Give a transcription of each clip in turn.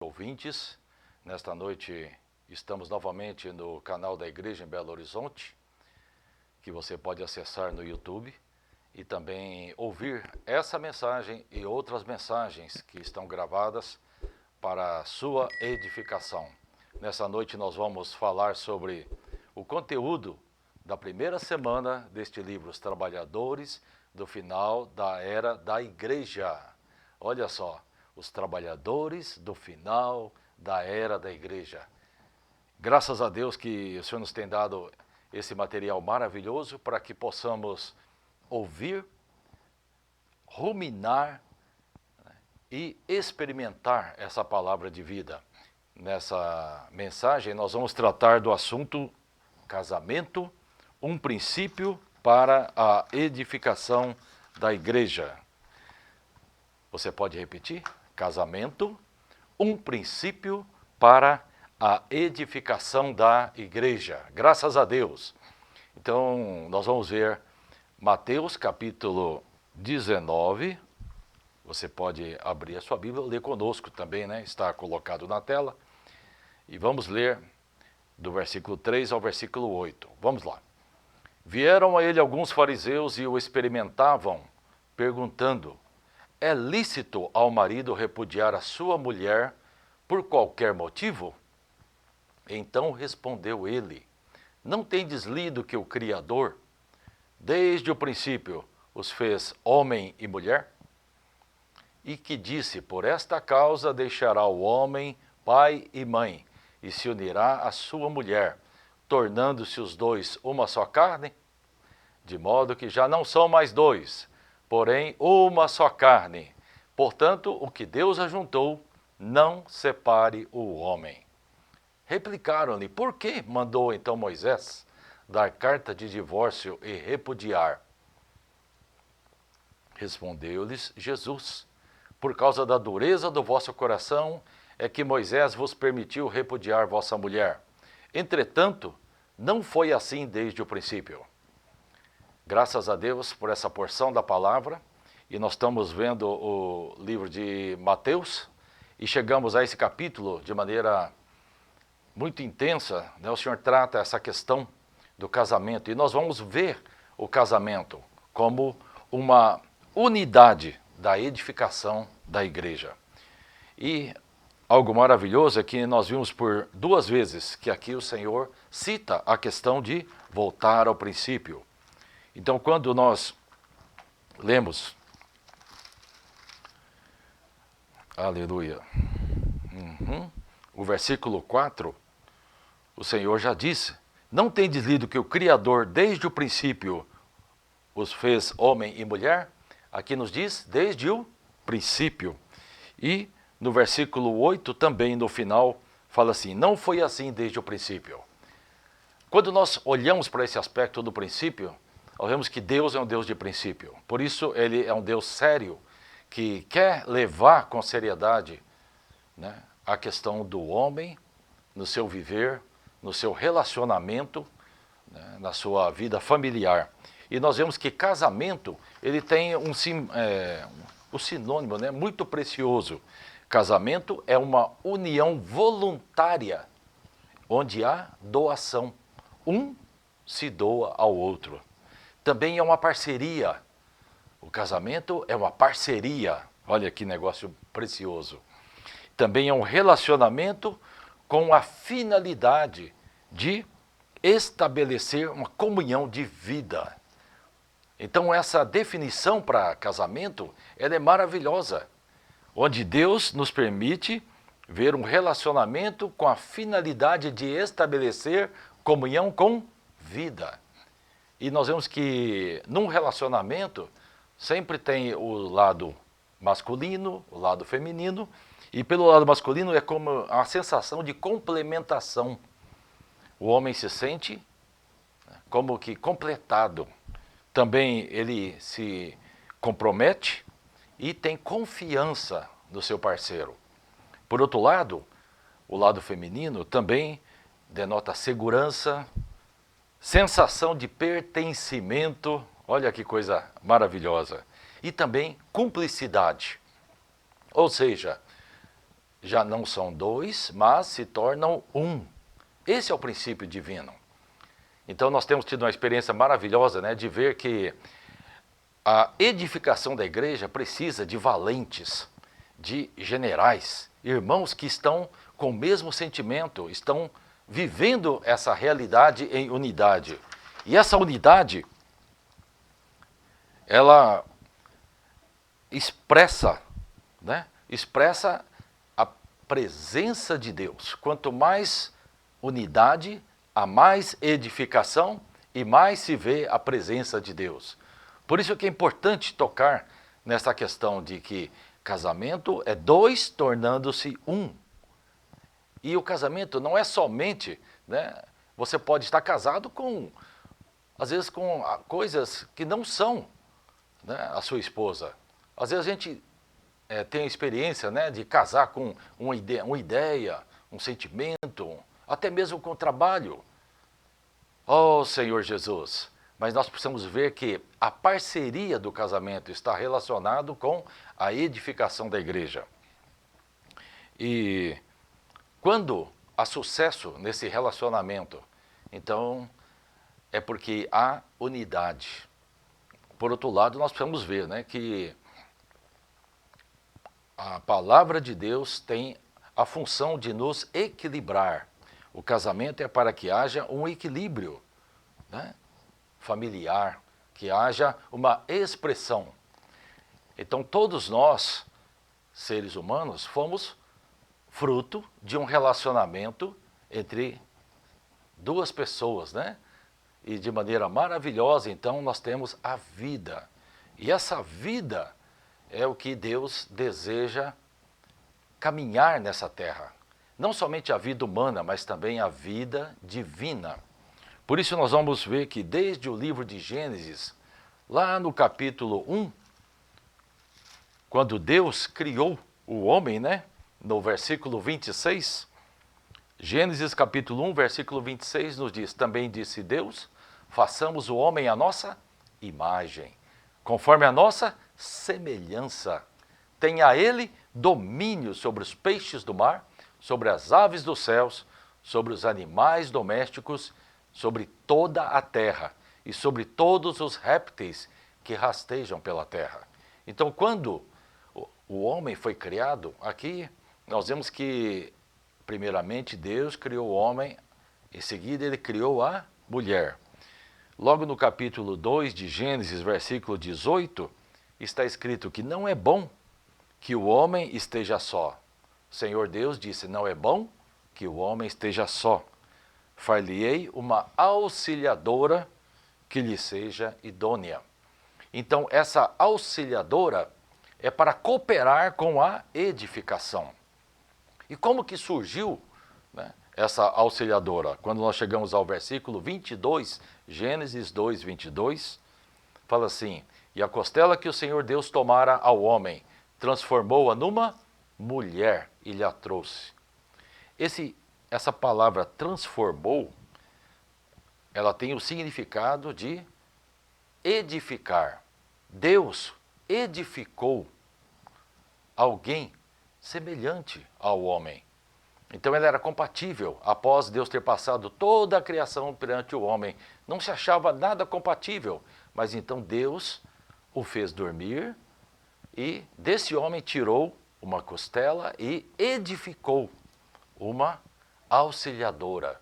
Ouvintes, nesta noite estamos novamente no canal da Igreja em Belo Horizonte, que você pode acessar no YouTube e também ouvir essa mensagem e outras mensagens que estão gravadas para a sua edificação. Nessa noite nós vamos falar sobre o conteúdo da primeira semana deste livro, Os Trabalhadores do Final da Era da Igreja. Olha só. Os trabalhadores do final da era da igreja. Graças a Deus que o Senhor nos tem dado esse material maravilhoso para que possamos ouvir, ruminar, né, e experimentar essa palavra de vida. Nessa mensagem nós vamos tratar do assunto casamento, um princípio para a edificação da igreja. Você pode repetir? Casamento, um princípio para a edificação da igreja. Graças a Deus. Então, nós vamos ver Mateus capítulo 19. Você pode abrir a sua Bíblia, ler conosco também, né? Está colocado na tela. E vamos ler do versículo 3 ao versículo 8. Vamos lá. Vieram a ele alguns fariseus e o experimentavam, perguntando: é lícito ao marido repudiar a sua mulher por qualquer motivo? Então respondeu ele: não tendes lido que o Criador, desde o princípio, os fez homem e mulher? E que disse: por esta causa deixará o homem pai e mãe, e se unirá à sua mulher, tornando-se os dois uma só carne? De modo que já não são mais dois, porém uma só carne. Portanto, o que Deus ajuntou, não separe o homem. Replicaram-lhe: por que mandou então Moisés dar carta de divórcio e repudiar? Respondeu-lhes Jesus: por causa da dureza do vosso coração é que Moisés vos permitiu repudiar vossa mulher. Entretanto, não foi assim desde o princípio. Graças a Deus por essa porção da palavra, e nós estamos vendo o livro de Mateus, e chegamos a esse capítulo de maneira muito intensa, né? O Senhor trata essa questão do casamento, e nós vamos ver o casamento como uma unidade da edificação da igreja. E algo maravilhoso é que nós vimos por duas vezes que aqui o Senhor cita a questão de voltar ao princípio. Então, quando nós lemos, aleluia, o versículo 4, o Senhor já disse: não tendes lido que o Criador, desde o princípio, os fez homem e mulher? Aqui nos diz, desde o princípio. E no versículo 8, também no final, fala assim: não foi assim desde o princípio. Quando nós olhamos para esse aspecto do princípio, nós vemos que Deus é um Deus de princípio. Por isso, Ele é um Deus sério, que quer levar com seriedade, né, a questão do homem no seu viver, no seu relacionamento, né, na sua vida familiar. E nós vemos que casamento, ele tem um sinônimo, né, muito precioso. Casamento é uma união voluntária, onde há doação. Um se doa ao outro. Também é uma parceria. O casamento é uma parceria. Olha que negócio precioso. Também é um relacionamento com a finalidade de estabelecer uma comunhão de vida. Então essa definição para casamento, ela é maravilhosa. Onde Deus nos permite ver um relacionamento com a finalidade de estabelecer comunhão com vida. E nós vemos que num relacionamento sempre tem o lado masculino, o lado feminino, e pelo lado masculino é como a sensação de complementação. O homem se sente como que completado. Também ele se compromete e tem confiança no seu parceiro. Por outro lado, o lado feminino também denota segurança, sensação de pertencimento, olha que coisa maravilhosa, e também cumplicidade. Ou seja, já não são dois, mas se tornam um. Esse é o princípio divino. Então nós temos tido uma experiência maravilhosa, né, de ver que a edificação da igreja precisa de valentes, de generais, irmãos que estão com o mesmo sentimento, estão vivendo essa realidade em unidade. E essa unidade, ela expressa, né, expressa a presença de Deus. Quanto mais unidade, há mais edificação e mais se vê a presença de Deus. Por isso que é importante tocar nessa questão de que casamento é dois tornando-se um. E o casamento não é somente, né, você pode estar casado com, às vezes, com coisas que não são, né, a sua esposa. Às vezes a gente tem a experiência, né, de casar com uma ideia, um sentimento, até mesmo com o trabalho. Oh, Senhor Jesus! Mas nós precisamos ver que a parceria do casamento está relacionado com a edificação da igreja. E quando há sucesso nesse relacionamento, então é porque há unidade. Por outro lado, nós precisamos ver, né, que a palavra de Deus tem a função de nos equilibrar. O casamento é para que haja um equilíbrio, né, familiar, que haja uma expressão. Então todos nós, seres humanos, fomos fruto de um relacionamento entre duas pessoas, né? E de maneira maravilhosa, então, nós temos a vida. E essa vida é o que Deus deseja caminhar nessa terra. Não somente a vida humana, mas também a vida divina. Por isso nós vamos ver que desde o livro de Gênesis, lá no capítulo 1, quando Deus criou o homem, né? No versículo 26, Gênesis capítulo 1, versículo 26 nos diz: também disse Deus, façamos o homem à nossa imagem, conforme a nossa semelhança. Tenha ele domínio sobre os peixes do mar, sobre as aves dos céus, sobre os animais domésticos, sobre toda a terra e sobre todos os répteis que rastejam pela terra. Então, quando o homem foi criado, aqui nós vemos que, primeiramente, Deus criou o homem, em seguida ele criou a mulher. Logo no capítulo 2 de Gênesis, versículo 18, está escrito que não é bom que o homem esteja só. O Senhor Deus disse, não é bom que o homem esteja só. Far-lhe-ei uma auxiliadora que lhe seja idônea. Então, essa auxiliadora é para cooperar com a edificação. E como que surgiu, né, essa auxiliadora? Quando nós chegamos ao versículo 22, Gênesis 2, 22, fala assim, e a costela que o Senhor Deus tomara ao homem, transformou-a numa mulher e lhe a trouxe. Essa palavra transformou, ela tem o significado de edificar. Deus edificou alguém semelhante ao homem. Então ele era compatível. Após Deus ter passado toda a criação perante o homem, não se achava nada compatível. Mas então Deus o fez dormir e desse homem tirou uma costela e edificou uma auxiliadora.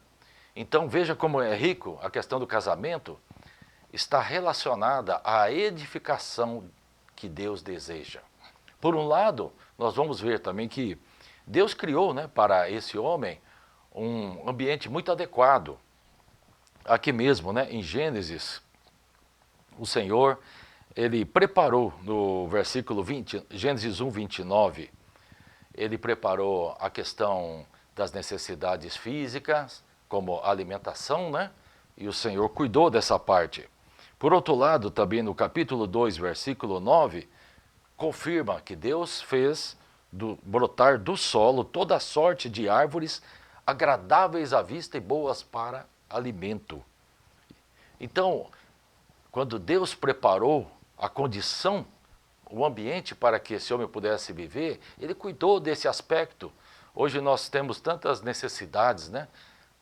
Então veja como é rico a questão do casamento, está relacionada à edificação que Deus deseja. Por um lado, nós vamos ver também que Deus criou, né, para esse homem um ambiente muito adequado. Aqui mesmo, né, em Gênesis, o Senhor, ele preparou no versículo 20, Gênesis 1, 29, ele preparou a questão das necessidades físicas, como alimentação, né? E o Senhor cuidou dessa parte. Por outro lado, também no capítulo 2, versículo 9, confirma que Deus fez brotar do solo toda sorte de árvores agradáveis à vista e boas para alimento. Então, quando Deus preparou a condição o ambiente para que esse homem pudesse viver, ele cuidou desse aspecto. Hoje nós temos tantas necessidades, né,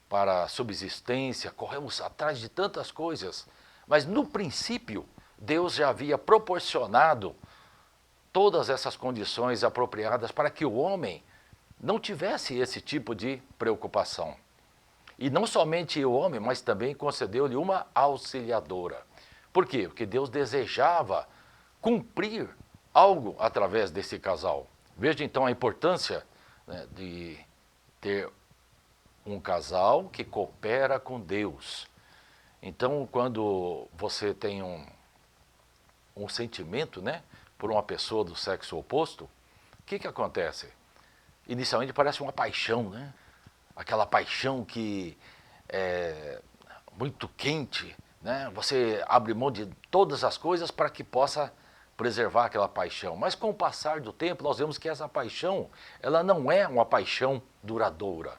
para subsistência, corremos atrás de tantas coisas, mas no princípio Deus já havia proporcionado todas essas condições apropriadas para que o homem não tivesse esse tipo de preocupação. E não somente o homem, mas também concedeu-lhe uma auxiliadora. Por quê? Porque Deus desejava cumprir algo através desse casal. Veja então a importância, né, de ter um casal que coopera com Deus. Então, quando você tem um sentimento, né, por uma pessoa do sexo oposto, o que acontece? Inicialmente parece uma paixão, né? Aquela paixão que é muito quente, né? Você abre mão de todas as coisas para que possa preservar aquela paixão. Mas com o passar do tempo, nós vemos que essa paixão, ela não é uma paixão duradoura.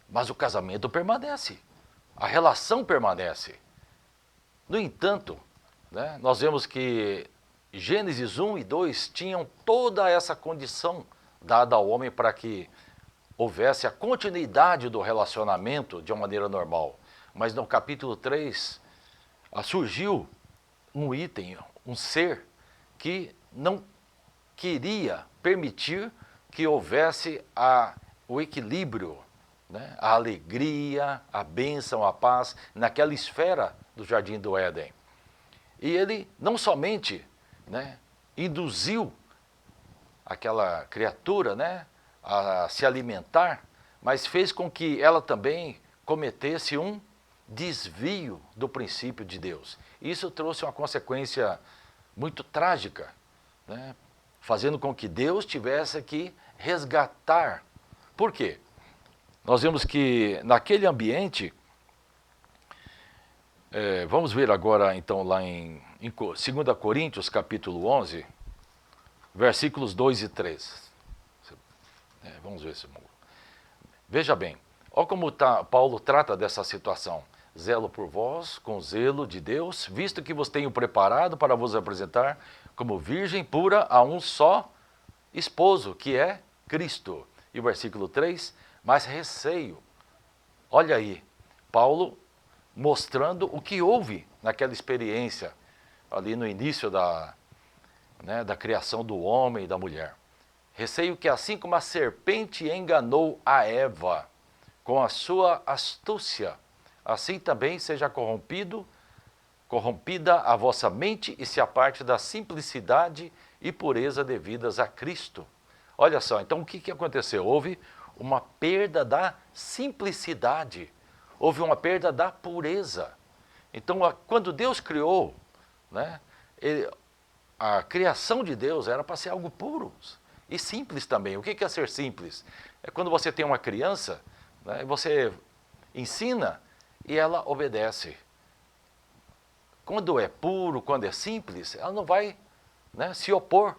Mas o casamento permanece, a relação permanece. No entanto, né, nós vemos que Gênesis 1 e 2 tinham toda essa condição dada ao homem para que houvesse a continuidade do relacionamento de uma maneira normal. Mas no capítulo 3, surgiu um item, um ser, que não queria permitir que houvesse o equilíbrio, né, a alegria, a bênção, a paz, naquela esfera do Jardim do Éden. E ele não somente, né, induziu aquela criatura, né, a se alimentar, mas fez com que ela também cometesse um desvio do princípio de Deus. Isso trouxe uma consequência muito trágica, né, fazendo com que Deus tivesse que resgatar. Por quê? Nós vemos que naquele ambiente, vamos ver agora então lá em 2 Coríntios capítulo 11, versículos 2 e 3. Vamos ver se... Veja bem, olha como Paulo trata dessa situação. Zelo por vós, com zelo de Deus, visto que vos tenho preparado para vos apresentar como virgem pura a um só esposo, que é Cristo. E o versículo 3, mas receio. Olha aí, Paulo mostrando o que houve naquela experiência, ali no início da criação do homem e da mulher. Receio que assim como a serpente enganou a Eva com a sua astúcia, assim também seja corrompida a vossa mente e se aparte da simplicidade e pureza devidas a Cristo. Olha só, então o que aconteceu? Houve uma perda da simplicidade, houve uma perda da pureza. Então, quando Deus criou, né, a criação de Deus era para ser algo puro e simples também. O que é ser simples? É quando você tem uma criança, né, você ensina e ela obedece. Quando é puro, quando é simples, ela não vai, né, se opor.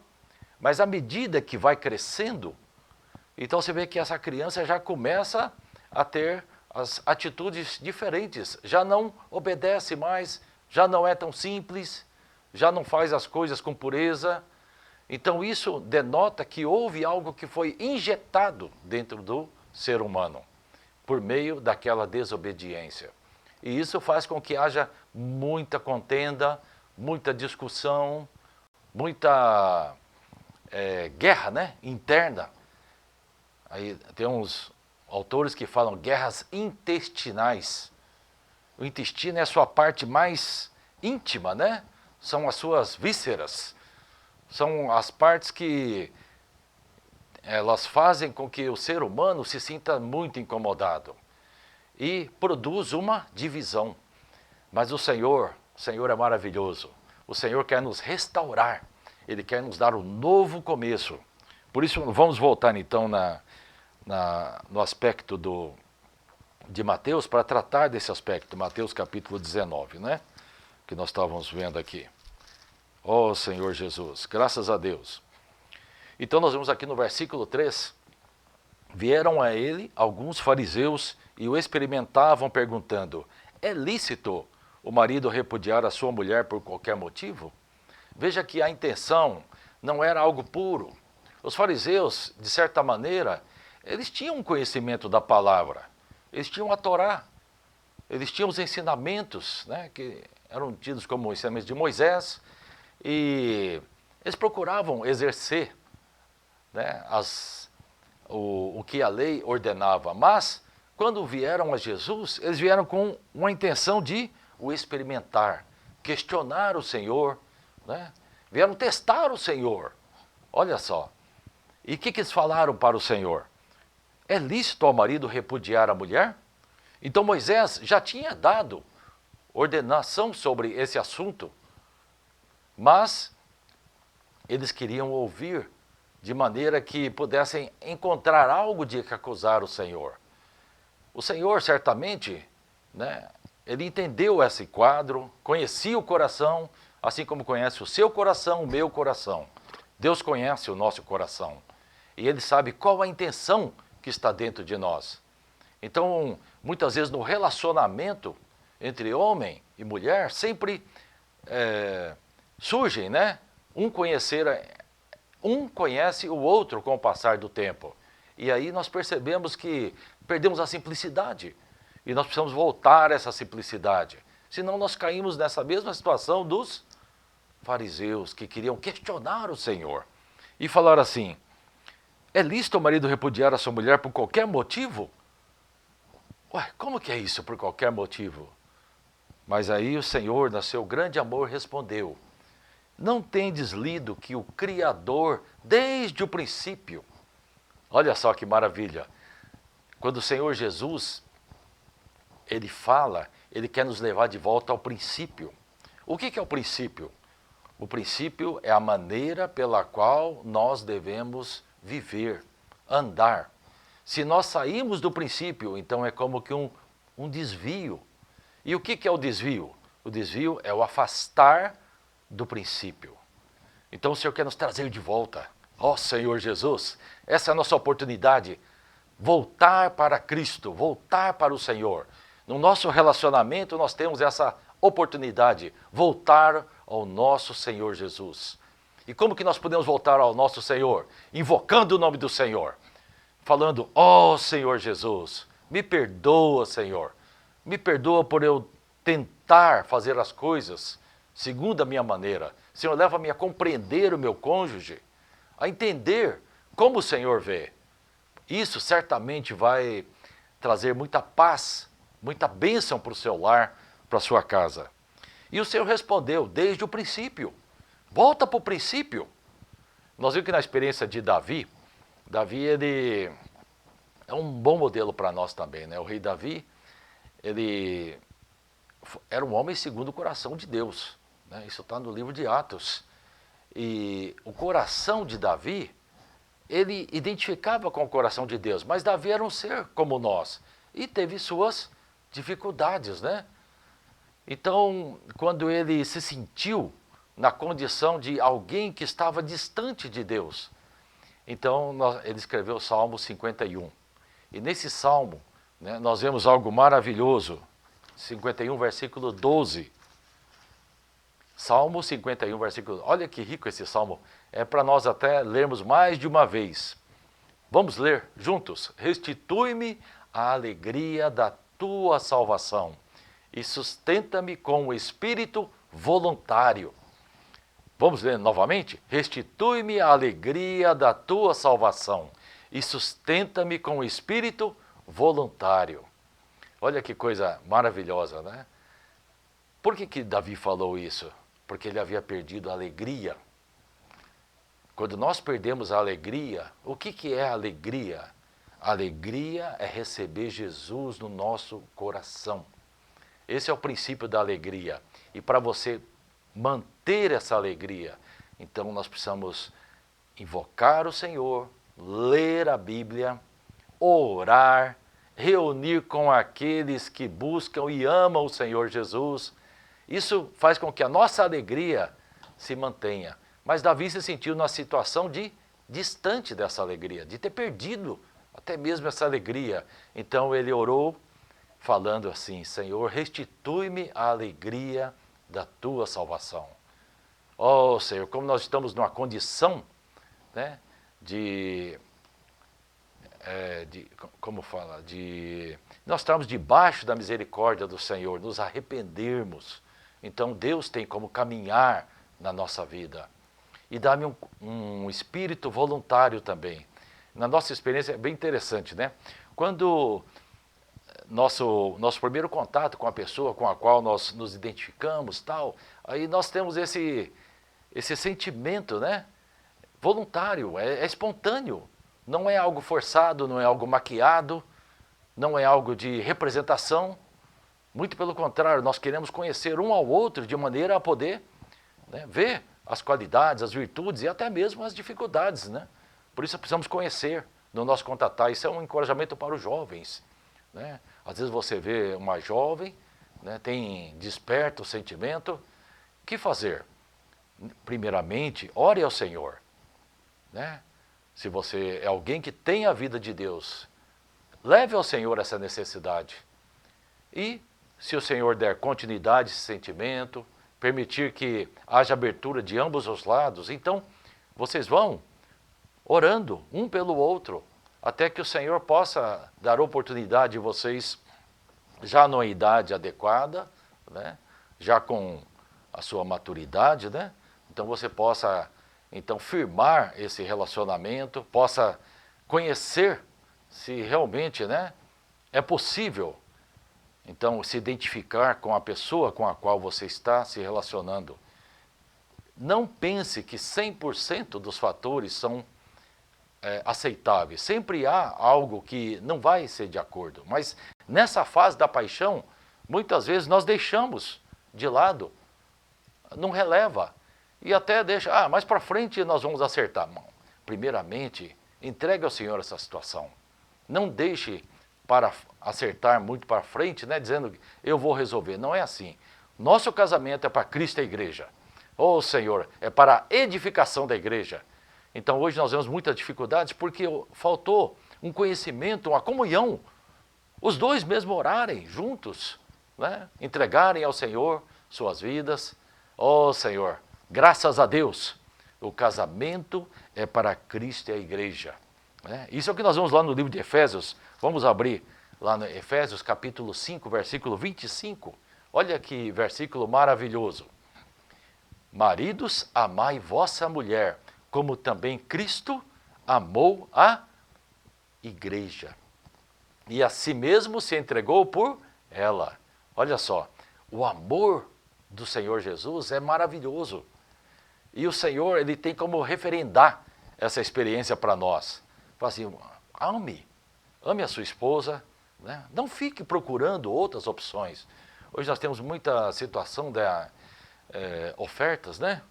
Mas à medida que vai crescendo, então você vê que essa criança já começa a ter as atitudes diferentes, já não obedece mais, já não é tão simples, já não faz as coisas com pureza. Então isso denota que houve algo que foi injetado dentro do ser humano, por meio daquela desobediência. E isso faz com que haja muita contenda, muita discussão, muita guerra, né, interna. Aí tem uns autores que falam guerras intestinais. O intestino é a sua parte mais íntima, né? São as suas vísceras. São as partes que elas fazem com que o ser humano se sinta muito incomodado e produz uma divisão. Mas o Senhor é maravilhoso. O Senhor quer nos restaurar. Ele quer nos dar um novo começo. Por isso, vamos voltar então no aspecto de Mateus, para tratar desse aspecto. Mateus capítulo 19, né? Que nós estávamos vendo aqui. Ó Senhor Jesus, graças a Deus. Então nós vemos aqui no versículo 3, vieram a ele alguns fariseus e o experimentavam perguntando, é lícito o marido repudiar a sua mulher por qualquer motivo? Veja que a intenção não era algo puro. Os fariseus, de certa maneira, eles tinham um conhecimento da palavra, eles tinham a Torá, eles tinham os ensinamentos, né, que eram tidos como ensinamentos de Moisés, e eles procuravam exercer, né, o que a lei ordenava. Mas, quando vieram a Jesus, eles vieram com uma intenção de o experimentar, questionar o Senhor, né? Vieram testar o Senhor. Olha só. E o que eles falaram para o Senhor? É lícito ao marido repudiar a mulher? Então Moisés já tinha dado ordenação sobre esse assunto, mas eles queriam ouvir de maneira que pudessem encontrar algo de que acusar o Senhor. O Senhor certamente, né, ele entendeu esse quadro, conhecia o coração, assim como conhece o seu coração, o meu coração. Deus conhece o nosso coração e Ele sabe qual a intenção que está dentro de nós. Então, muitas vezes no relacionamento entre homem e mulher, sempre surgem, né? Um conhece o outro com o passar do tempo. E aí nós percebemos que perdemos a simplicidade. E nós precisamos voltar a essa simplicidade. Senão nós caímos nessa mesma situação dos fariseus, que queriam questionar o Senhor. E falar assim, é lícito o marido repudiar a sua mulher por qualquer motivo? Ué, como que é isso, por qualquer motivo? Mas aí o Senhor, no seu grande amor, respondeu, não tendes lido que o Criador, desde o princípio, olha só que maravilha, quando o Senhor Jesus, Ele fala, Ele quer nos levar de volta ao princípio. O que é o princípio? O princípio é a maneira pela qual nós devemos viver, andar. Se nós saímos do princípio, então é como que um desvio. E o que é o desvio? O desvio é o afastar do princípio. Então o Senhor quer nos trazer de volta. Ó Senhor Jesus, essa é a nossa oportunidade. Voltar para Cristo, voltar para o Senhor. No nosso relacionamento nós temos essa oportunidade, voltar ao nosso Senhor Jesus. E como que nós podemos voltar ao nosso Senhor? Invocando o nome do Senhor. Falando, ó Senhor Jesus, me perdoa, Senhor. Me perdoa por eu tentar fazer as coisas segundo a minha maneira. Senhor, leva-me a compreender o meu cônjuge, a entender como o Senhor vê. Isso certamente vai trazer muita paz, muita bênção para o seu lar, para a sua casa. E o Senhor respondeu, desde o princípio. Volta para o princípio. Nós vimos que na experiência de Davi, ele é um bom modelo para nós também, né? O rei Davi, ele era um homem segundo o coração de Deus, né? Isso está no livro de Atos. E o coração de Davi, ele identificava com o coração de Deus, mas Davi era um ser como nós e teve suas dificuldades, né? Então, quando ele se sentiu na condição de alguém que estava distante de Deus, então ele escreveu o Salmo 51. E nesse salmo, né, nós vemos algo maravilhoso. 51, versículo 12. Salmo 51, versículo 12. Olha que rico esse salmo. É para nós até lermos mais de uma vez. Vamos ler juntos. Restitui-me a alegria da tua salvação e sustenta-me com o espírito voluntário. Vamos ler novamente? Restitui-me a alegria da tua salvação e sustenta-me com o espírito voluntário. Olha que coisa maravilhosa, né? Por que Davi falou isso? Porque ele havia perdido a alegria. Quando nós perdemos a alegria, o que é a alegria? A alegria é receber Jesus no nosso coração. Esse é o princípio da alegria. E para você manter essa alegria, então nós precisamos invocar o Senhor, ler a Bíblia, orar, reunir com aqueles que buscam e amam o Senhor Jesus. Isso faz com que a nossa alegria se mantenha. Mas Davi se sentiu numa situação de distante dessa alegria, de ter perdido até mesmo essa alegria. Então ele orou falando assim, Senhor, restitui-me a alegria da tua salvação. Oh, Senhor, como nós estamos numa condição, né, de, como fala, nós estamos debaixo da misericórdia do Senhor, nos arrependermos. Então Deus tem como caminhar na nossa vida. E dá-me um espírito voluntário também. Na nossa experiência é bem interessante, né? Quando nosso primeiro contato com a pessoa com a qual nós nos identificamos, tal, aí nós temos esse sentimento, né? Voluntário, é espontâneo. Não é algo forçado, não é algo maquiado, não é algo de representação. Muito pelo contrário, nós queremos conhecer um ao outro de maneira a poder, né, ver as qualidades, as virtudes e até mesmo as dificuldades, né? Por isso precisamos conhecer no nosso contatar. Isso é um encorajamento para os jovens, né? Às vezes você vê uma jovem, né, desperta o sentimento. O que fazer? Primeiramente, ore ao Senhor, né? Se você é alguém que tem a vida de Deus, leve ao Senhor essa necessidade. E se o Senhor der continuidade a esse sentimento, permitir que haja abertura de ambos os lados, então vocês vão orando um pelo outro, até que o Senhor possa dar oportunidade de vocês, já numa idade adequada, né, já com a sua maturidade, né, então você possa então firmar esse relacionamento, possa conhecer se realmente, né, é possível então se identificar com a pessoa com a qual você está se relacionando. Não pense que 100% dos fatores são aceitáveis. Sempre há algo que não vai ser de acordo. Mas nessa fase da paixão, muitas vezes nós deixamos de lado, não releva. E até deixa, mais para frente nós vamos acertar. Não. Primeiramente, entregue ao Senhor essa situação. Não deixe para acertar muito para frente, né, dizendo que eu vou resolver. Não é assim. Nosso casamento é para Cristo e a igreja. Oh, Senhor, é para a edificação da igreja. Então hoje nós vemos muitas dificuldades porque faltou um conhecimento, uma comunhão. Os dois mesmo orarem juntos, né, entregarem ao Senhor suas vidas. Oh, Senhor, graças a Deus, o casamento é para Cristo e a igreja. Isso é o que nós vemos lá no livro de Efésios. Vamos abrir lá no Efésios capítulo 5, versículo 25. Olha que versículo maravilhoso. Maridos, amai vossa mulher, como também Cristo amou a igreja. E a si mesmo se entregou por ela. Olha só, o amor do Senhor Jesus é maravilhoso. E o Senhor, ele tem como referendar essa experiência para nós. Fala assim, ame a sua esposa, né? Não fique procurando outras opções. Hoje nós temos muita situação de ofertas, né?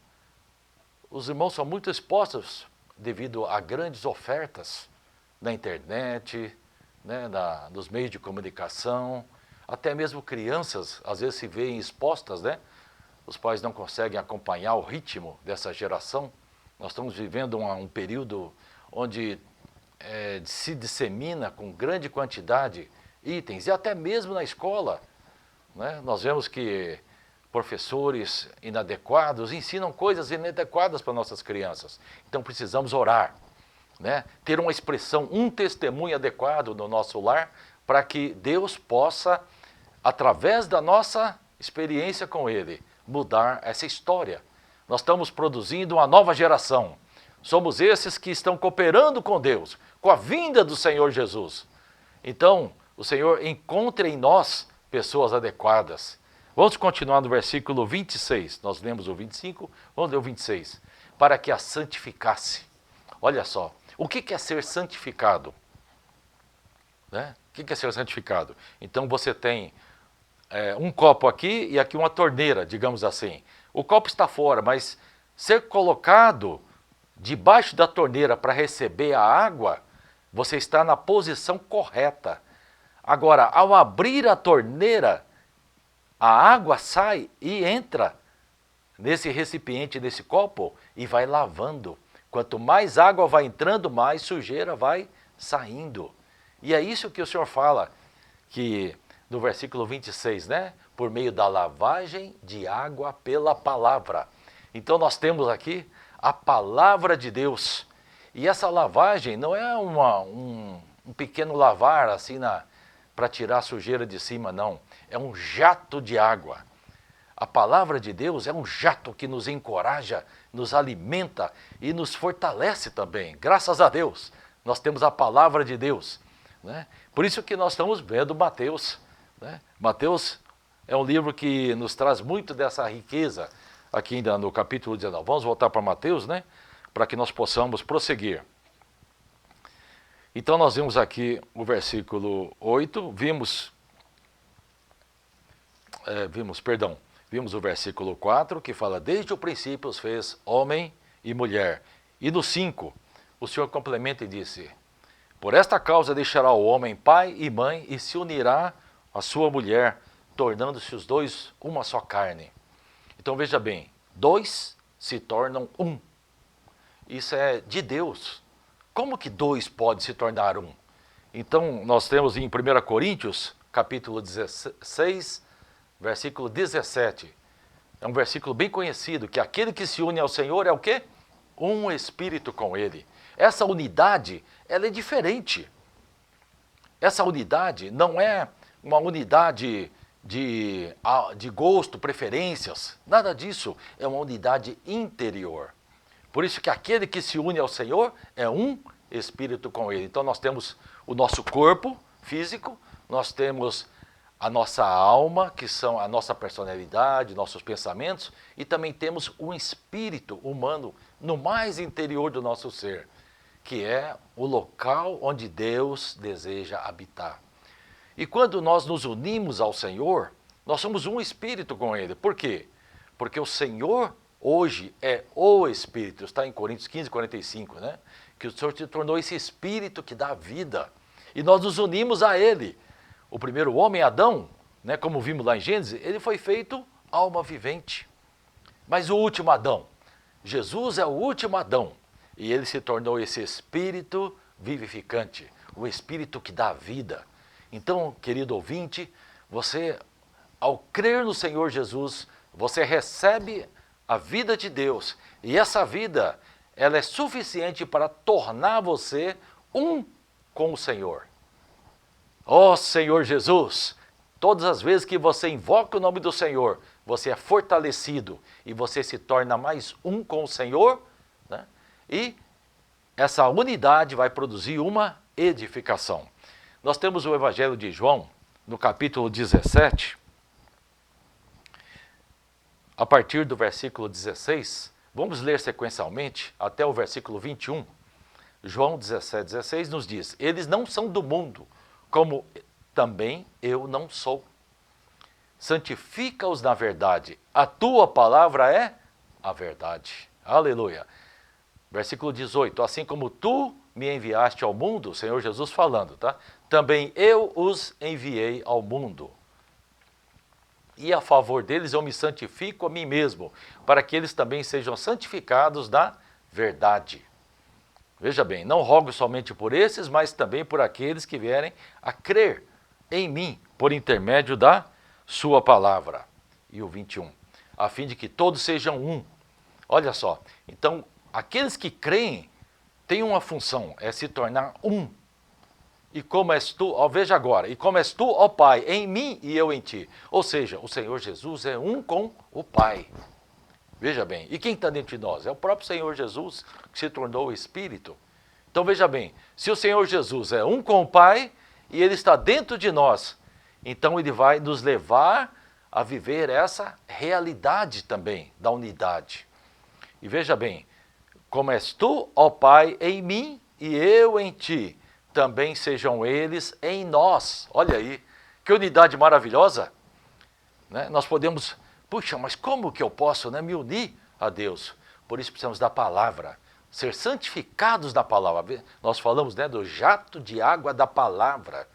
Os irmãos são muito expostos devido a grandes ofertas na internet, né, nos meios de comunicação, até mesmo crianças às vezes se veem expostas, né? Os pais não conseguem acompanhar o ritmo dessa geração. Nós estamos vivendo um período onde se dissemina com grande quantidade itens, e até mesmo na escola, né? Nós vemos que professores inadequados ensinam coisas inadequadas para nossas crianças. Então precisamos orar, né? Ter uma expressão, um testemunho adequado no nosso lar, para que Deus possa, através da nossa experiência com Ele, mudar essa história. Nós estamos produzindo uma nova geração. Somos esses que estão cooperando com Deus, com a vinda do Senhor Jesus. Então, o Senhor encontre em nós pessoas adequadas. Vamos continuar no versículo 26. Nós lemos o 25, vamos ler o 26. Para que a santificasse. Olha só, o que é ser santificado? Né? O que é ser santificado? Então você tem um copo aqui e aqui uma torneira, digamos assim. O copo está fora, mas ser colocado debaixo da torneira para receber a água, você está na posição correta. Agora, ao abrir a torneira, a água sai e entra nesse recipiente, nesse copo, e vai lavando. Quanto mais água vai entrando, mais sujeira vai saindo. E é isso que o Senhor fala, que no versículo 26, né? Por meio da lavagem de água pela palavra. Então nós temos aqui a palavra de Deus. E essa lavagem não é um pequeno lavar assim para tirar a sujeira de cima, não. É um jato de água. A palavra de Deus é um jato que nos encoraja, nos alimenta e nos fortalece também. Graças a Deus, nós temos a palavra de Deus, né? Por isso que nós estamos vendo Mateus, né? Mateus é um livro que nos traz muito dessa riqueza, aqui ainda no capítulo 19. Vamos voltar para Mateus, né? Para que nós possamos prosseguir. Então nós vimos aqui o versículo 8, vimos o versículo 4, que fala, desde o princípio os fez homem e mulher. E no 5, o Senhor complementa e disse, por esta causa deixará o homem pai e mãe e se unirá à sua mulher, tornando-se os dois uma só carne. Então veja bem, dois se tornam um. Isso é de Deus. Como que dois pode se tornar um? Então nós temos em 1 Coríntios, capítulo 16, versículo 17. É um versículo bem conhecido, que aquele que se une ao Senhor é o quê? Um espírito com ele. Essa unidade, ela é diferente. Essa unidade não é uma unidade de gosto, preferências, nada disso. É uma unidade interior. Por isso que aquele que se une ao Senhor é um espírito com ele. Então nós temos o nosso corpo físico, nós temos a nossa alma, que são a nossa personalidade, nossos pensamentos, e também temos um espírito humano no mais interior do nosso ser, que é o local onde Deus deseja habitar. E quando nós nos unimos ao Senhor, nós somos um espírito com Ele. Por quê? Porque o Senhor hoje é o Espírito. Está em Coríntios 15, 45, né? Que o Senhor se tornou esse Espírito que dá vida. E nós nos unimos a Ele. O primeiro homem, Adão, né, como vimos lá em Gênesis, ele foi feito alma vivente. Mas o último Adão, Jesus é o último Adão. E ele se tornou esse Espírito vivificante, o Espírito que dá vida. Então, querido ouvinte, você, ao crer no Senhor Jesus, você recebe a vida de Deus. E essa vida, ela é suficiente para tornar você um com o Senhor. Ó Senhor Jesus, todas as vezes que você invoca o nome do Senhor, você é fortalecido e você se torna mais um com o Senhor, né? E essa unidade vai produzir uma edificação. Nós temos o Evangelho de João, no capítulo 17, a partir do versículo 16, vamos ler sequencialmente até o versículo 21. João 17, 16 nos diz, eles não são do mundo, como também eu não sou. Santifica-os na verdade, a tua palavra é a verdade. Aleluia. Versículo 18, assim como tu me enviaste ao mundo, o Senhor Jesus falando, tá? Também eu os enviei ao mundo. E a favor deles eu me santifico a mim mesmo, para que eles também sejam santificados na verdade. Veja bem, não rogo somente por esses, mas também por aqueles que vierem a crer em mim, por intermédio da sua palavra. E o 21, a fim de que todos sejam um. Olha só, então, aqueles que creem têm uma função, é se tornar um. E como és tu, ó, veja agora, e como és tu, ó Pai, em mim e eu em ti. Ou seja, o Senhor Jesus é um com o Pai. Veja bem, e quem está dentro de nós? É o próprio Senhor Jesus que se tornou o Espírito. Então veja bem, se o Senhor Jesus é um com o Pai e Ele está dentro de nós, então Ele vai nos levar a viver essa realidade também da unidade. E veja bem, como és tu, ó Pai, em mim e eu em ti, também sejam eles em nós. Olha aí, que unidade maravilhosa. Né? Nós podemos, puxa, mas como que eu posso, né, me unir a Deus? Por isso precisamos da palavra, ser santificados da palavra. Nós falamos, né, do jato de água da palavra.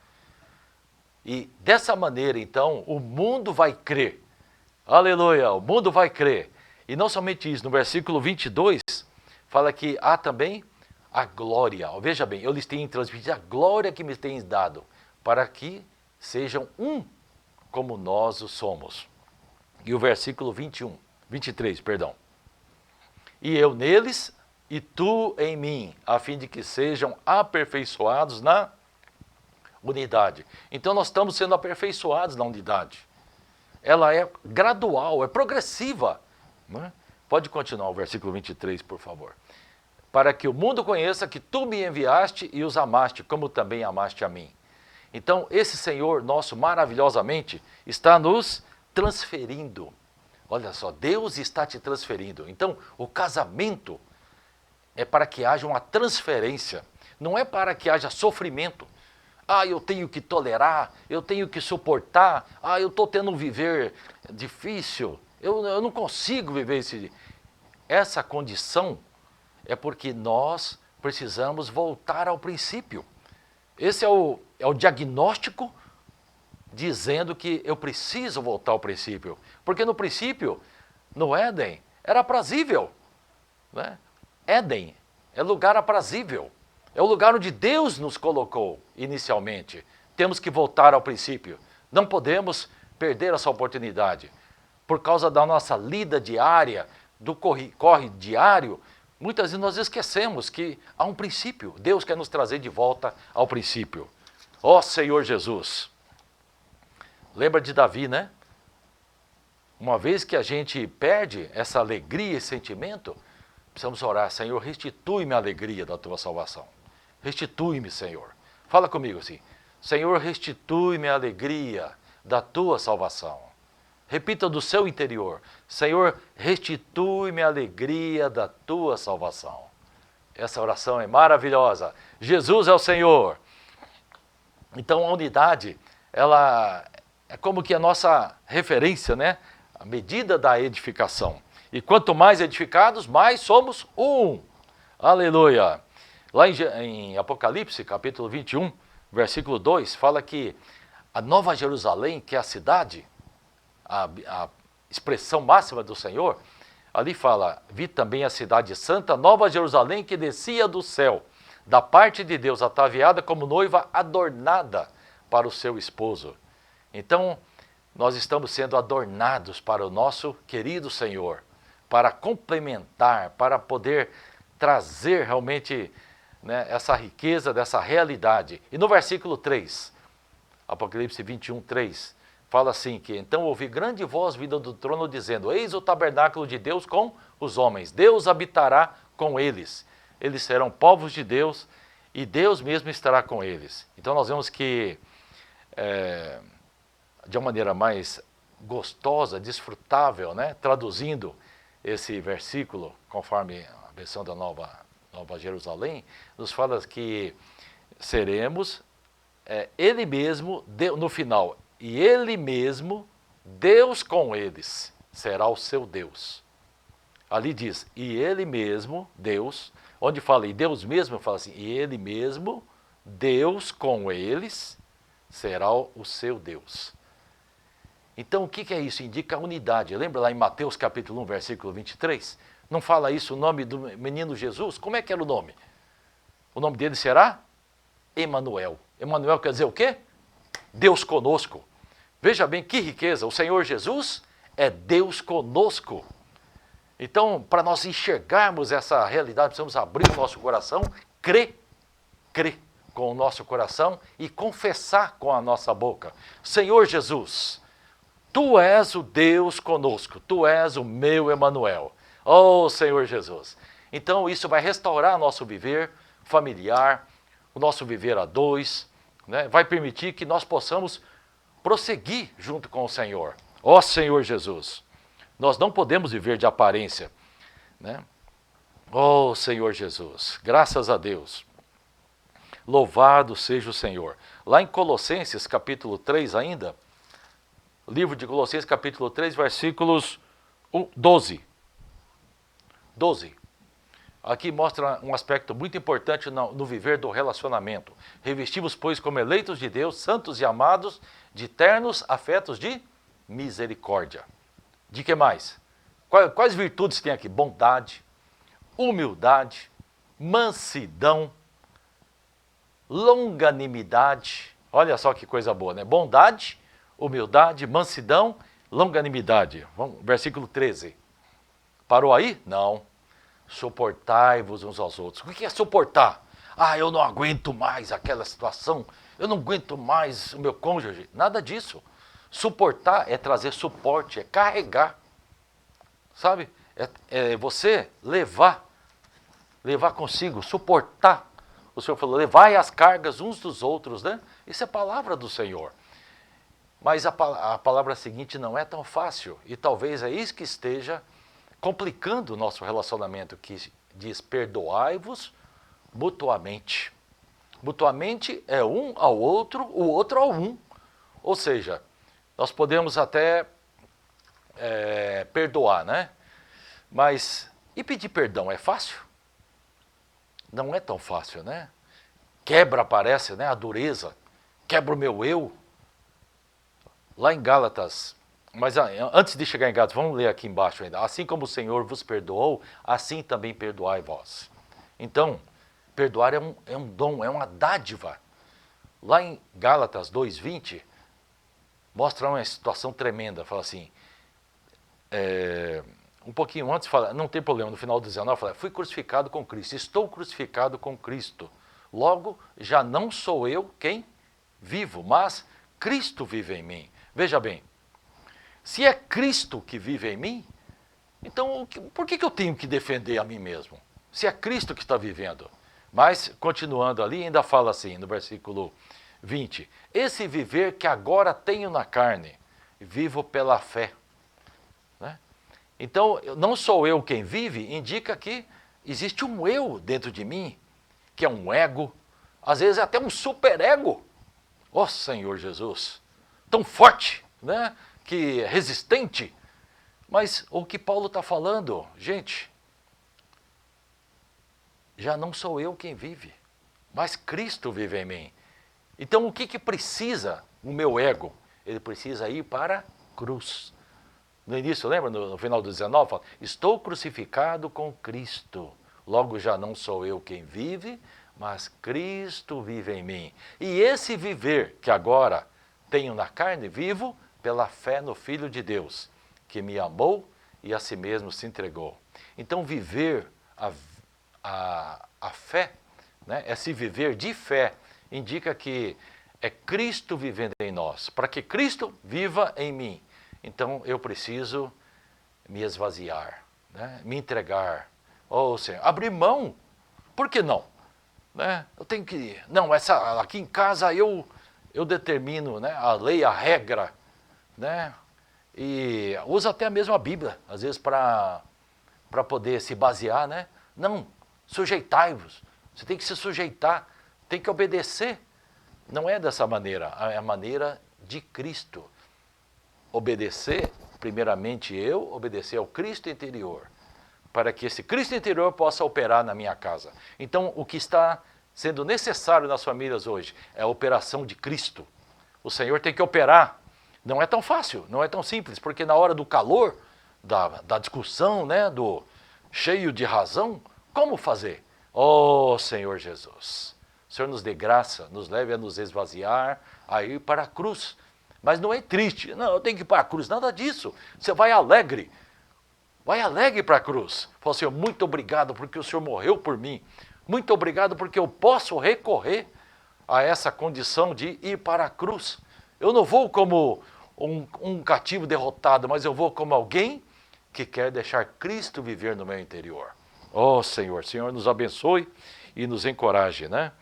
E dessa maneira, então, o mundo vai crer. Aleluia, o mundo vai crer. E não somente isso, no versículo 22, fala que há também a glória. Veja bem, eu lhes tenho transmitido a glória que me tens dado, para que sejam um como nós o somos. E o versículo 23, perdão. e eu neles, e tu em mim, a fim de que sejam aperfeiçoados na unidade. Então nós estamos sendo aperfeiçoados na unidade. Ela é gradual, é progressiva. Né? Pode continuar o versículo 23, por favor. Para que o mundo conheça que tu me enviaste e os amaste, como também amaste a mim. Então, esse Senhor nosso, maravilhosamente, está nos transferindo. Olha só, Deus está te transferindo. Então, o casamento é para que haja uma transferência. Não é para que haja sofrimento. Ah, eu tenho que tolerar, eu tenho que suportar. Ah, eu estou tendo um viver difícil. Eu não consigo viver essa condição. É porque nós precisamos voltar ao princípio. Esse é o diagnóstico dizendo que eu preciso voltar ao princípio. Porque no princípio, no Éden, era aprazível. Né? Éden é lugar aprazível. É o lugar onde Deus nos colocou inicialmente. Temos que voltar ao princípio. Não podemos perder essa oportunidade. Por causa da nossa lida diária, do corre diário, muitas vezes nós esquecemos que há um princípio. Deus quer nos trazer de volta ao princípio. Ó Senhor Jesus. Lembra de Davi, né? Uma vez que a gente perde essa alegria e sentimento, precisamos orar. Senhor, restitui-me a alegria da tua salvação. Restitui-me, Senhor. Fala comigo assim. Senhor, restitui-me a alegria da tua salvação. Repita do seu interior. Senhor, restitui-me a alegria da tua salvação. Essa oração é maravilhosa. Jesus é o Senhor. Então a unidade, ela é como que a nossa referência, né? A medida da edificação. E quanto mais edificados, mais somos um. Aleluia. Lá em Apocalipse, capítulo 21, versículo 2, fala que a Nova Jerusalém, que é a cidade, a expressão máxima do Senhor, ali fala, vi também a cidade santa, Nova Jerusalém, que descia do céu, da parte de Deus, ataviada como noiva adornada para o seu esposo. Então, nós estamos sendo adornados para o nosso querido Senhor, para complementar, para poder trazer realmente, né, essa riqueza dessa realidade. E no versículo 3, Apocalipse 21, 3, fala assim que, então ouvi grande voz vinda do trono dizendo, eis o tabernáculo de Deus com os homens, Deus habitará com eles, eles serão povos de Deus e Deus mesmo estará com eles. Então nós vemos que, de uma maneira mais gostosa, desfrutável, né, traduzindo esse versículo, conforme a versão da Nova Jerusalém, nos fala que seremos Ele mesmo, no final, e Ele mesmo, Deus com eles, será o seu Deus. Ali diz, e Ele mesmo, Deus, onde fala, e Deus mesmo, fala assim, e Ele mesmo, Deus com eles, será o seu Deus. Então, o que é isso? Indica a unidade. Lembra lá em Mateus capítulo 1, versículo 23? Não fala isso o nome do menino Jesus? Como é que era o nome? O nome dele será Emanuel. Emanuel quer dizer o quê? Deus conosco. Veja bem que riqueza. O Senhor Jesus é Deus conosco. Então, para nós enxergarmos essa realidade, precisamos abrir o nosso coração, crer com o nosso coração e confessar com a nossa boca. Senhor Jesus, Tu és o Deus conosco, Tu és o meu Emanuel. Oh, Senhor Jesus. Então, isso vai restaurar nosso viver familiar, o nosso viver a dois, né? Vai permitir que nós possamos prosseguir junto com o Senhor. Ó Senhor Jesus, nós não podemos viver de aparência, né? Ó Senhor Jesus, graças a Deus. Louvado seja o Senhor. Lá em Colossenses, capítulo 3 ainda, livro de Colossenses, capítulo 3, versículos 12. 12. Aqui mostra um aspecto muito importante no viver do relacionamento. Revestivos, pois, como eleitos de Deus, santos e amados, de ternos afetos de misericórdia. De que mais? Quais virtudes tem aqui? Bondade, humildade, mansidão, longanimidade. Olha só que coisa boa, né? Bondade, humildade, mansidão, longanimidade. Vamos, versículo 13. Parou aí? Não. Suportai-vos uns aos outros. O que é suportar? Ah, eu não aguento mais aquela situação, eu não aguento mais o meu cônjuge. Nada disso. Suportar é trazer suporte, é carregar. Sabe? É você levar consigo, suportar. O Senhor falou, levai as cargas uns dos outros, né? Isso é palavra do Senhor. Mas a palavra seguinte não é tão fácil. E talvez é isso que esteja complicando o nosso relacionamento, que diz, perdoai-vos mutuamente. Mutuamente é um ao outro, o outro ao um. Ou seja, nós podemos até perdoar, né? Mas, e pedir perdão é fácil? Não é tão fácil, né? Quebra, parece, né? A dureza. Quebra o meu eu. Lá em Gálatas, mas antes de chegar em Gálatas, vamos ler aqui embaixo ainda. Assim como o Senhor vos perdoou, assim também perdoai vós. Então, perdoar é um dom, é uma dádiva. Lá em Gálatas 2:20, mostra uma situação tremenda. Fala assim, um pouquinho antes, fala, não tem problema, no final do 19, fala, fui crucificado com Cristo, estou crucificado com Cristo. Logo, já não sou eu quem vivo, mas Cristo vive em mim. Veja bem, se é Cristo que vive em mim, então por que eu tenho que defender a mim mesmo? Se é Cristo que está vivendo. Mas, continuando ali, ainda fala assim, no versículo 20, esse viver que agora tenho na carne, vivo pela fé. Né? Então, não sou eu quem vive, indica que existe um eu dentro de mim, que é um ego, às vezes é até um superego. Ó Senhor Jesus, tão forte, né? Que resistente. Mas o que Paulo está falando, gente, já não sou eu quem vive, mas Cristo vive em mim. Então o que precisa o meu ego? Ele precisa ir para a cruz. No início, lembra, no final do 19, fala, estou crucificado com Cristo. Logo já não sou eu quem vive, mas Cristo vive em mim. E esse viver que agora tenho na carne, vivo pela fé no Filho de Deus, que me amou e a si mesmo se entregou. Então viver a fé, né, esse viver de fé, indica que é Cristo vivendo em nós. Para que Cristo viva em mim, então eu preciso me esvaziar, né, me entregar. Ou seja, abrir mão. Por que não? Né? Eu tenho que... Não, aqui em casa eu determino, né, a lei, a regra, né? E usa até mesmo a Bíblia, às vezes para poder se basear, né? Não, sujeitai-vos. Você tem que se sujeitar, tem que obedecer. Não é dessa maneira, é a maneira de Cristo. Obedecer, primeiramente eu, obedecer ao Cristo interior, para que esse Cristo interior possa operar na minha casa. Então, o que está sendo necessário nas famílias hoje é a operação de Cristo. O Senhor tem que operar. Não é tão fácil, não é tão simples, porque na hora do calor, da discussão, né, do cheio de razão, como fazer? Oh, Senhor Jesus, o Senhor nos dê graça, nos leve a nos esvaziar, a ir para a cruz. Mas não é triste, não, eu tenho que ir para a cruz, nada disso. Você vai alegre para a cruz. Fala, Senhor, muito obrigado porque o Senhor morreu por mim. Muito obrigado porque eu posso recorrer a essa condição de ir para a cruz. Eu não vou como um cativo derrotado, mas eu vou como alguém que quer deixar Cristo viver no meu interior. Oh, Senhor, Senhor nos abençoe e nos encoraje, né?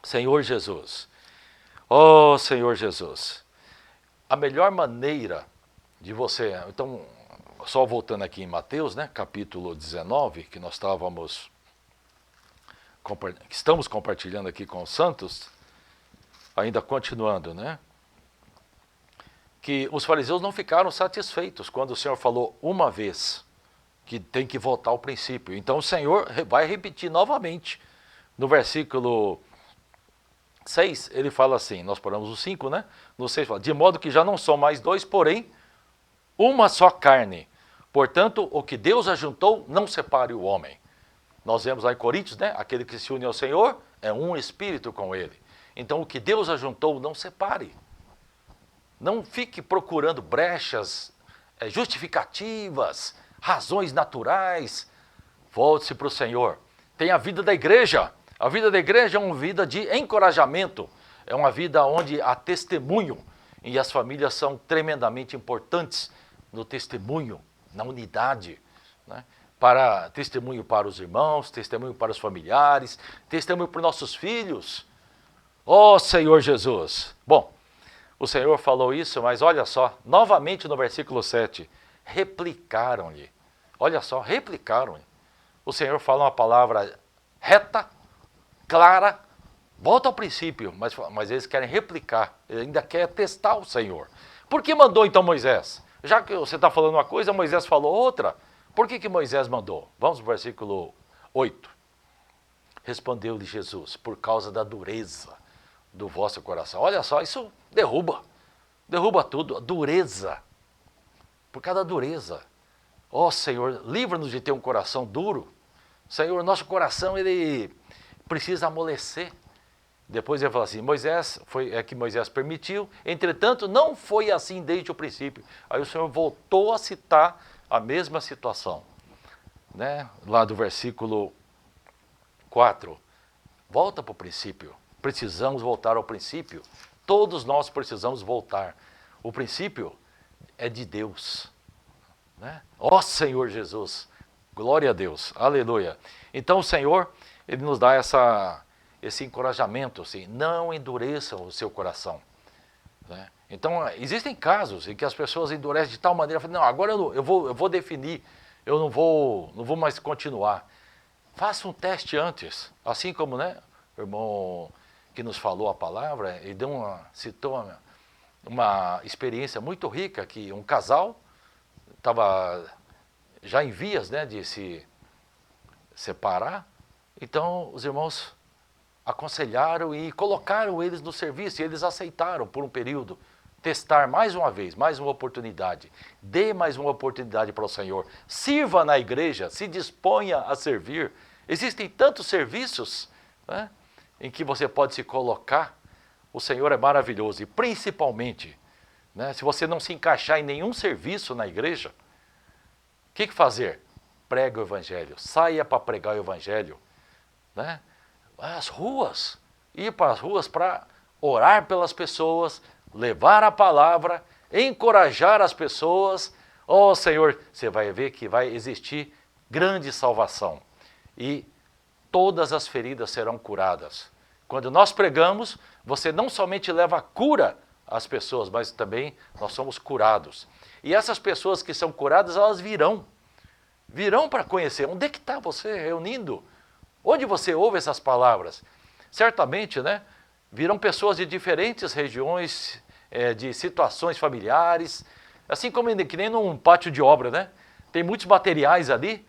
Senhor Jesus. Oh, Senhor Jesus. A melhor maneira de você... Então, só voltando aqui em Mateus, né, capítulo 19, que nós estamos compartilhando aqui com os santos, ainda continuando, né? Que os fariseus não ficaram satisfeitos quando o Senhor falou uma vez que tem que voltar ao princípio. Então o Senhor vai repetir novamente. No versículo 6, ele fala assim, nós paramos o 5, né? No 6 fala, de modo que já não são mais dois, porém, uma só carne. Portanto, o que Deus ajuntou, não separe o homem. Nós vemos lá em Coríntios, né? Aquele que se une ao Senhor é um espírito com ele. Então, o que Deus ajuntou, não separe. Não fique procurando brechas, justificativas, razões naturais. Volte-se para o Senhor. Tem a vida da igreja. A vida da igreja é uma vida de encorajamento. É uma vida onde há testemunho. E as famílias são tremendamente importantes no testemunho, na unidade, né? Para testemunho para os irmãos, testemunho para os familiares, testemunho para os nossos filhos. Ó Senhor Jesus! Bom, o Senhor falou isso, mas olha só, novamente no versículo 7, replicaram-lhe. Olha só, replicaram-lhe. O Senhor fala uma palavra reta, clara, volta ao princípio, mas eles querem replicar, ele ainda quer testar o Senhor. Por que mandou então Moisés? Já que você está falando uma coisa, Moisés falou outra. Por que Moisés mandou? Vamos para o versículo 8. Respondeu-lhe Jesus, por causa da dureza do vosso coração. Olha só, isso derruba tudo, a dureza. Por causa da dureza. Ó Senhor, livra-nos de ter um coração duro. Senhor, nosso coração, ele precisa amolecer. Depois ele fala assim, Moisés, que Moisés permitiu, entretanto, não foi assim desde o princípio. Aí o Senhor voltou a citar a mesma situação, né? Lá do versículo 4, volta para o princípio, precisamos voltar ao princípio, todos nós precisamos voltar, o princípio é de Deus, né? Ó Senhor Jesus, glória a Deus, aleluia. Então o Senhor, ele nos dá esse encorajamento, assim, não endureçam o seu coração, né? Então, existem casos em que as pessoas endurecem de tal maneira, falam, não, agora eu vou definir, eu não vou mais continuar. Faça um teste antes, assim como, né, o irmão que nos falou a palavra, ele citou uma experiência muito rica, que um casal estava já em vias, né, de se separar, então os irmãos aconselharam e colocaram eles no serviço, e eles aceitaram por um período, testar mais uma vez, mais uma oportunidade, dê mais uma oportunidade para o Senhor, sirva na igreja, se disponha a servir. Existem tantos serviços, né, em que você pode se colocar, o Senhor é maravilhoso, e principalmente, né, se você não se encaixar em nenhum serviço na igreja, o que fazer? Prega o evangelho, saia para pregar o evangelho, né? As ruas, ir para as ruas para orar pelas pessoas, levar a palavra, encorajar as pessoas. Ó Senhor, você vai ver que vai existir grande salvação e todas as feridas serão curadas. Quando nós pregamos, você não somente leva a cura às pessoas, mas também nós somos curados. E essas pessoas que são curadas, elas virão para conhecer. Onde é que está você reunindo? Onde você ouve essas palavras? Certamente, né, virão pessoas de diferentes regiões, de situações familiares, assim como que nem num pátio de obra, né? Tem muitos materiais ali,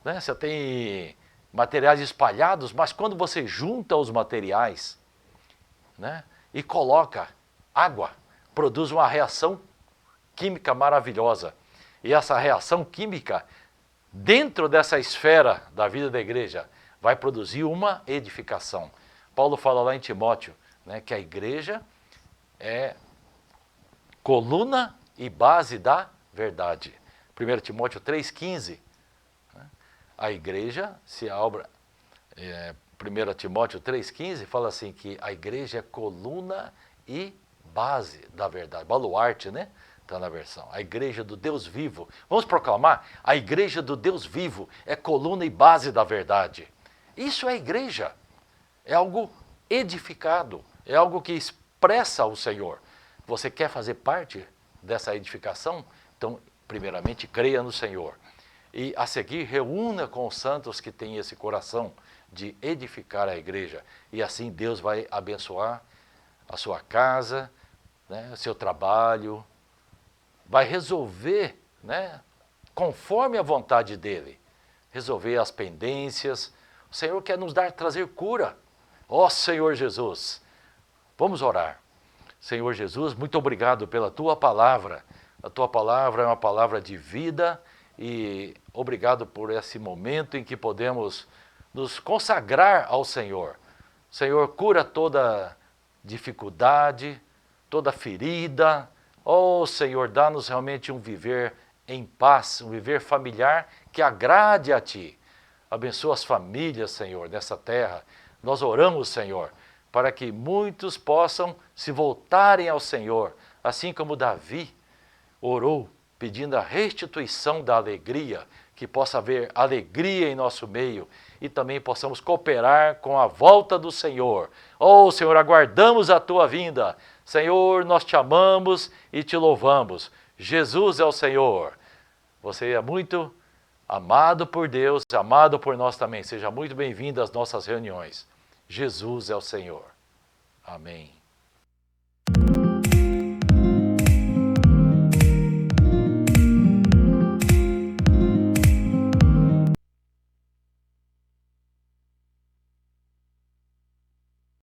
né? Você tem materiais espalhados, mas quando você junta os materiais, né, e coloca água, produz uma reação química maravilhosa. E essa reação química, dentro dessa esfera da vida da igreja, vai produzir uma edificação. Paulo fala lá em Timóteo, né, que a igreja é coluna e base da verdade. 1 Timóteo 3,15. Né, a igreja, se a obra... 1 Timóteo 3,15 fala assim que a igreja é coluna e base da verdade. Baluarte, né? Está na versão. A igreja do Deus vivo. Vamos proclamar? A igreja do Deus vivo é coluna e base da verdade. Isso é igreja. É algo edificado. É algo que expressa o Senhor. Você quer fazer parte dessa edificação? Então, primeiramente, creia no Senhor. E a seguir, reúna com os santos que têm esse coração de edificar a igreja. E assim Deus vai abençoar a sua casa, né, o seu trabalho, vai resolver, né, conforme a vontade dele, resolver as pendências. O Senhor quer nos trazer cura. Ó Senhor Jesus, vamos orar. Senhor Jesus, muito obrigado pela tua palavra. A tua palavra é uma palavra de vida e obrigado por esse momento em que podemos nos consagrar ao Senhor. Senhor, cura toda dificuldade, toda ferida. Oh, Senhor, dá-nos realmente um viver em paz, um viver familiar que agrade a Ti. Abençoa as famílias, Senhor, nessa terra. Nós oramos, Senhor, para que muitos possam se voltarem ao Senhor, assim como Davi orou, pedindo a restituição da alegria, que possa haver alegria em nosso meio e também possamos cooperar com a volta do Senhor. Oh, Senhor, aguardamos a tua vinda. Senhor, nós te amamos e te louvamos. Jesus é o Senhor. Você é muito amado por Deus, amado por nós também. Seja muito bem-vindo às nossas reuniões. Jesus é o Senhor. Amém.